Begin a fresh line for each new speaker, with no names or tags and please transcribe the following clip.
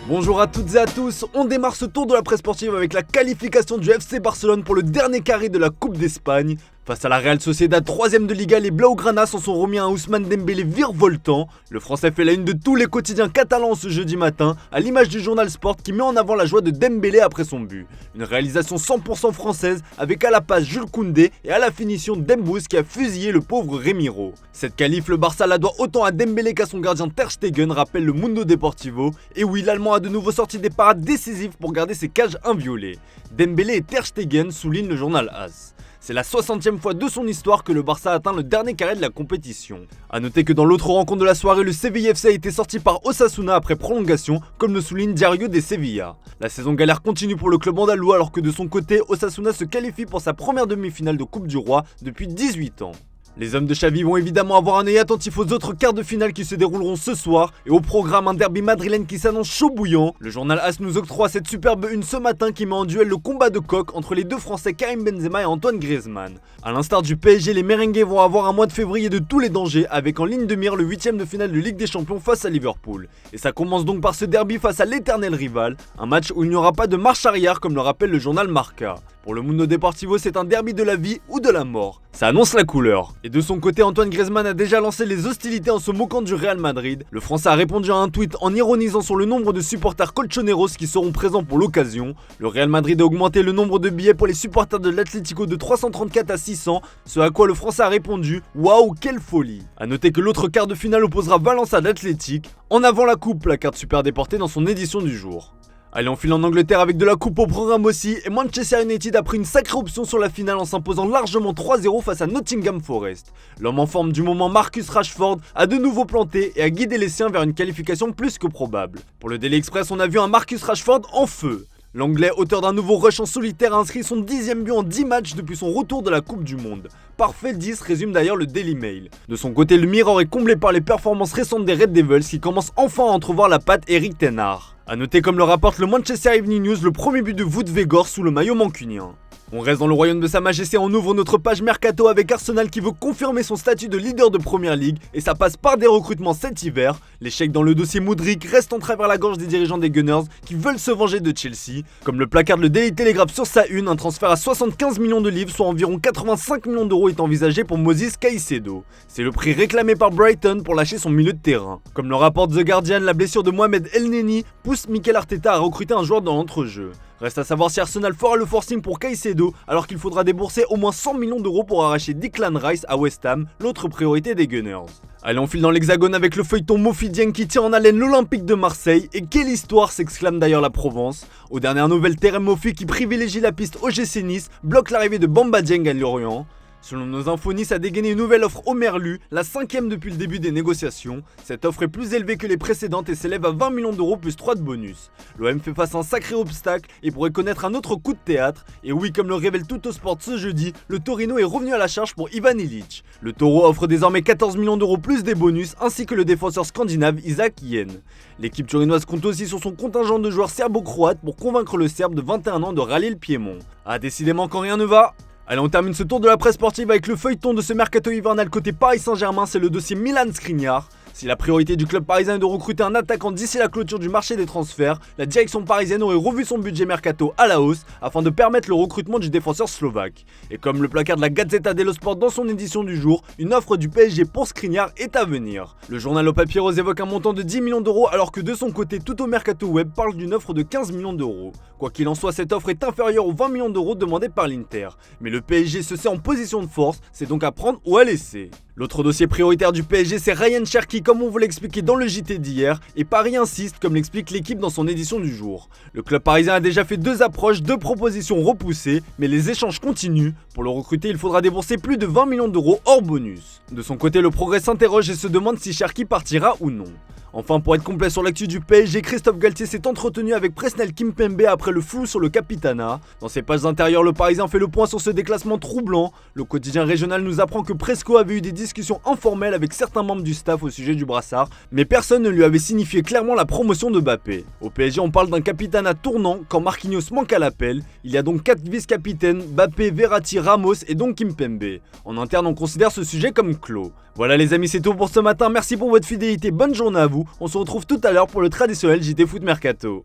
Bonjour à toutes et à tous, on démarre ce tour de la presse sportive avec la qualification du FC Barcelone pour le dernier carré de la Coupe d'Espagne. Face à la Real Sociedad, 3ème de Liga, les Blaugrana s'en sont remis à un Ousmane Dembélé virevoltant. Le Français fait la une de tous les quotidiens catalans ce jeudi matin, à l'image du journal Sport qui met en avant la joie de Dembélé après son but. Une réalisation 100% française avec à la passe Jules Koundé et à la finition Dembouz qui a fusillé le pauvre Remiro. Cette qualif, le Barça la doit autant à Dembélé qu'à son gardien Ter Stegen, rappelle le Mundo Deportivo. Et oui, l'Allemand a de nouveau sorti des parades décisives pour garder ses cages inviolées. Dembélé et Ter Stegen, souligne le journal AS. C'est la 60e fois de son histoire que le Barça atteint le dernier carré de la compétition. A noter que dans l'autre rencontre de la soirée, le Sevilla FC a été sorti par Osasuna après prolongation, comme le souligne Diario de Sevilla. La saison galère continue pour le club andalou alors que de son côté, Osasuna se qualifie pour sa première demi-finale de Coupe du Roi depuis 18 ans. Les hommes de Xavi vont évidemment avoir un œil attentif aux autres quarts de finale qui se dérouleront ce soir et au programme un derby madrilène qui s'annonce chaud bouillant. Le journal AS nous octroie cette superbe une ce matin qui met en duel le combat de coq entre les deux Français Karim Benzema et Antoine Griezmann. A l'instar du PSG, les merengues vont avoir un mois de février de tous les dangers avec en ligne de mire le 8ème de finale de Ligue des Champions face à Liverpool. Et ça commence donc par ce derby face à l'éternel rival, un match où il n'y aura pas de marche arrière comme le rappelle le journal Marca. Pour le Mundo Deportivo, c'est un derby de la vie ou de la mort. Ça annonce la couleur. Et de son côté, Antoine Griezmann a déjà lancé les hostilités en se moquant du Real Madrid. Le Français a répondu à un tweet en ironisant sur le nombre de supporters colchoneros qui seront présents pour l'occasion. Le Real Madrid a augmenté le nombre de billets pour les supporters de l'Atlético de 334 à 600, ce à quoi le Français a répondu « Waouh, quelle folie !» A noter que l'autre quart de finale opposera Valence à l'Athletic. En avant la coupe, la carte super déportée dans son édition du jour. Allez, on file en Angleterre avec de la coupe au programme aussi, et Manchester United a pris une sacrée option sur la finale en s'imposant largement 3-0 face à Nottingham Forest. L'homme en forme du moment Marcus Rashford a de nouveau planté et a guidé les siens vers une qualification plus que probable. Pour le Daily Express, on a vu un Marcus Rashford en feu. L'Anglais, auteur d'un nouveau rush en solitaire, a inscrit son 10ème but en 10 matchs depuis son retour de la Coupe du Monde. Parfait 10 résume d'ailleurs le Daily Mail. De son côté, le Mirror est comblé par les performances récentes des Red Devils qui commencent enfin à entrevoir la patte Eric Ten Hag. A noter comme le rapporte le Manchester Evening News, le premier but de Wout Weghorst sous le maillot mancunien. On reste dans le royaume de Sa Majesté, on ouvre notre page Mercato avec Arsenal qui veut confirmer son statut de leader de Premier League et ça passe par des recrutements cet hiver. L'échec dans le dossier Mudryk reste en travers la gorge des dirigeants des Gunners qui veulent se venger de Chelsea. Comme le placarde le Daily Telegraph sur sa une, un transfert à 75 millions de livres, soit environ 85 millions d'euros est envisagé pour Moses Caicedo. C'est le prix réclamé par Brighton pour lâcher son milieu de terrain. Comme le rapporte The Guardian, la blessure de Mohamed El-Neni pousse Mikel Arteta à recruter un joueur dans l'entrejeu. Reste à savoir si Arsenal fera le forcing pour Caicedo alors qu'il faudra débourser au moins 100 millions d'euros pour arracher Declan Rice à West Ham, l'autre priorité des Gunners. Allez, on file dans l'hexagone avec le feuilleton Mofi Dieng qui tient en haleine l'Olympique de Marseille. Et quelle histoire, s'exclame d'ailleurs la Provence. Aux dernières nouvelles, Terem Mofi qui privilégie la piste OGC Nice bloque l'arrivée de Bamba Dieng à Lorient. Selon nos infos, Nice a dégainé une nouvelle offre au Merlu, la 5ème depuis le début des négociations. Cette offre est plus élevée que les précédentes et s'élève à 20 millions d'euros plus 3 de bonus. L'OM fait face à un sacré obstacle et pourrait connaître un autre coup de théâtre. Et oui, comme le révèle Tuttosport ce jeudi, le Torino est revenu à la charge pour Ivan Illich. Le Taureau offre désormais 14 millions d'euros plus des bonus ainsi que le défenseur scandinave Isaac Yen. L'équipe turinoise compte aussi sur son contingent de joueurs serbo-croates pour convaincre le Serbe de 21 ans de rallier le Piémont. Ah, décidément quand rien ne va. Allez, on termine ce tour de la presse sportive avec le feuilleton de ce mercato hivernal côté Paris Saint-Germain, c'est le dossier Milan Skriniar. Si la priorité du club parisien est de recruter un attaquant d'ici la clôture du marché des transferts, la direction parisienne aurait revu son budget mercato à la hausse afin de permettre le recrutement du défenseur slovaque. Et comme le placard de la Gazzetta dello Sport dans son édition du jour, une offre du PSG pour Skriniar est à venir. Le journal au papier rose évoque un montant de 10 millions d'euros alors que de son côté, Tutto Mercato Web parle d'une offre de 15 millions d'euros. Quoi qu'il en soit, cette offre est inférieure aux 20 millions d'euros demandés par l'Inter. Mais le PSG se sait en position de force, c'est donc à prendre ou à laisser. L'autre dossier prioritaire du PSG, c'est Ryan Cherki, comme on vous l'expliquait dans le JT d'hier, et Paris insiste, comme l'explique l'équipe dans son édition du jour. Le club parisien a déjà fait 2 approches, 2 propositions repoussées, mais les échanges continuent. Pour le recruter, il faudra débourser plus de 20 millions d'euros hors bonus. De son côté, le Progrès s'interroge et se demande si Cherki partira ou non. Enfin, pour être complet sur l'actu du PSG, Christophe Galtier s'est entretenu avec Presnel Kimpembe après le flou sur le Capitana. Dans ses pages intérieures, le Parisien fait le point sur ce déclassement troublant. Le quotidien régional nous apprend que Presco avait eu des discussions informelles avec certains membres du staff au sujet du brassard, mais personne ne lui avait signifié clairement la promotion de Mbappé. Au PSG, on parle d'un Capitana tournant quand Marquinhos manque à l'appel. Il y a donc 4 vice-capitaines, Mbappé, Verratti, Ramos et donc Kimpembe. En interne, on considère ce sujet comme clos. Voilà les amis, c'est tout pour ce matin, merci pour votre fidélité, bonne journée à vous, on se retrouve tout à l'heure pour le traditionnel JT Foot Mercato.